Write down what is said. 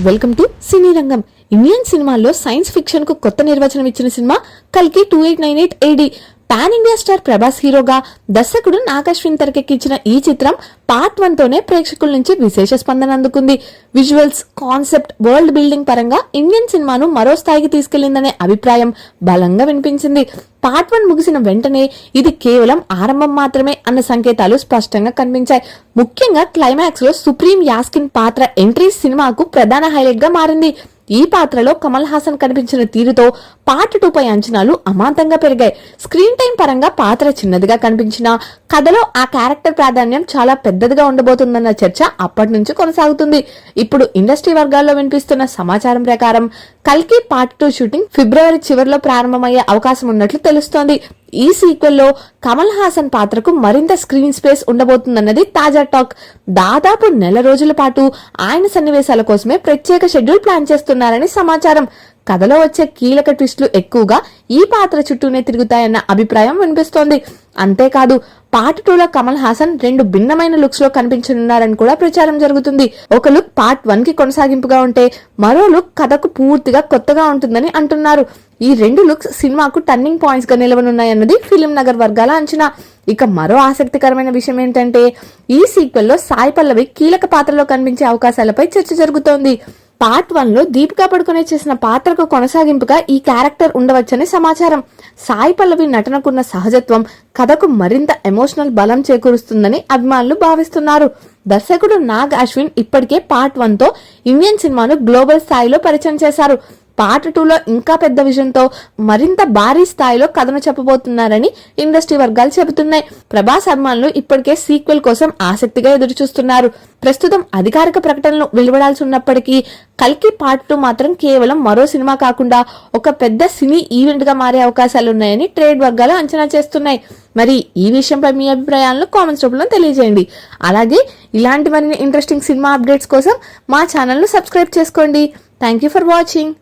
Welcome to సినీ రంగం. Indian సినిమాల్లో science fiction కు కొత్త నిర్వచనం ఇచ్చిన సినిమా కల్కి 2898 AD. Pan India star Prabhas హీరోగా దర్శకుడు నాగ్ అశ్విన్ తెరకెక్కించిన ఈ చిత్రం పార్ట్ 1 తోనే ప్రేక్షకుల నుంచి విశేష స్పందన అందుకుంది. విజువల్స్, కాన్సెప్ట్, వరల్డ్ బిల్డింగ్ పరంగా ఇండియన్ సినిమాను మరో స్థాయికి తీసుకెళ్లిందనే అభిప్రాయం బలంగా వినిపించింది. పార్ట్ 1 ముగిసిన వెంటనే ఇది కేవలం ఆరంభం మాత్రమే అన్న సంకేతాలు స్పష్టంగా కనిపించాయి. ముఖ్యంగా క్లైమాక్స్ లో సుప్రీం యాస్కిన్ పాత్ర ఎంట్రీ సినిమాకు ప్రధాన హైలైట్ గా మారింది. ఈ పాత్రలో కమల్ హాసన్ కనిపించిన తీరుతో పార్ట్ 2 పై అంచనాలు అమాంతంగా పెరిగాయి. స్క్రీన్ టైం పరంగా పాత్ర చిన్నదిగా కనిపించినా కథలో ఆ క్యారెక్టర్ ప్రాధాన్యం చాలా పెద్దదిగా ఉండబోతుందన్న చర్చ అప్పటి నుంచి కొనసాగుతుంది. ఇప్పుడు ఇండస్ట్రీ వర్గాల్లో వినిపిస్తున్న సమాచారం ప్రకారం కల్కి పార్ట్ 2 షూటింగ్ ఫిబ్రవరి చివరిలో ప్రారంభమయ్యే అవకాశం ఉన్నట్లు తెలుస్తోంది. ఈ సీక్వెల్ లో కమల్ హాసన్ పాత్రకు మరింత స్క్రీన్ స్పేస్ ఉండబోతుందన్నది తాజా టాక్. దాదాపు నెల రోజుల పాటు ఆయన సన్నివేశాల కోసమే ప్రత్యేక షెడ్యూల్ ప్లాన్ చేస్తున్నారని సమాచారం. కథలో వచ్చే కీలక ట్విస్టులు ఎక్కువగా ఈ పాత్ర చుట్టూనే తిరుగుతాయన్న అభిప్రాయం వినిపిస్తోంది. అంతేకాదు పార్ట్ 2 లో కమల్ హాసన్ 2 భిన్నమైన లుక్స్ లో కనిపించనున్నారని కూడా ప్రచారం జరుగుతుంది. ఒక లుక్ పార్ట్ 1 కి కొనసాగింపుగా ఉంటే మరో లుక్ కథకు పూర్తిగా కొత్తగా ఉంటుందని అంటున్నారు. ఈ 2 లుక్స్ సినిమాకు టర్నింగ్ పాయింట్స్ గా నిలవనున్నాయన్నది ఫిలిం నగర్ వర్గాల అంచనా. ఇక మరో ఆసక్తికరమైన విషయం ఏంటంటే ఈ సీక్వెల్ లో సాయి పల్లవి కీలక పాత్రలో కనిపించే అవకాశాలపై చర్చ జరుగుతోంది. పార్ట్ 1 లో దీపికా పడుకునే చేసిన పాత్రకు కొనసాగింపుగా ఈ క్యారెక్టర్ ఉండవచ్చని సమాచారం. సాయి పల్లవి నటనకున్న సహజత్వం కథకు మరింత ఎమోషనల్ బలం చేకూరుస్తుందని అభిమానులు భావిస్తున్నారు. దర్శకుడు నాగ్ అశ్విన్ ఇప్పటికే పార్ట్ 1 తో ఇండియన్ సినిమాను గ్లోబల్ స్థాయిలో పరిచయం చేశారు. పార్ట్ 2 లో ఇంకా పెద్ద విజన్ తో మరింత భారీ స్థాయిలో కథను చెప్పబోతున్నారని ఇండస్ట్రీ వర్గాలు చెబుతున్నాయి. ప్రభాస్ అభిమానులు ఇప్పటికే సీక్వెల్ కోసం ఆసక్తిగా ఎదురుచూస్తున్నారు. ప్రస్తుతం అధికారిక ప్రకటనలు వెలువడాల్సి ఉన్నప్పటికీ కల్కి పార్ట్ 2 మాత్రం కేవలం మరో సినిమా కాకుండా ఒక పెద్ద సినీ ఈవెంట్ గా మారే అవకాశాలున్నాయని ట్రేడ్ వర్గాలు అంచనా చేస్తున్నాయి. మరి ఈ విషయంపై మీ అభిప్రాయాలను కామెంట్స్ రూపంలో తెలియజేయండి. అలాగే ఇలాంటి మరిన్ని ఇంట్రెస్టింగ్ సినిమా అప్డేట్స్ కోసం మా ఛానల్ ను సబ్స్క్రైబ్ చేసుకోండి. Thank you for watching.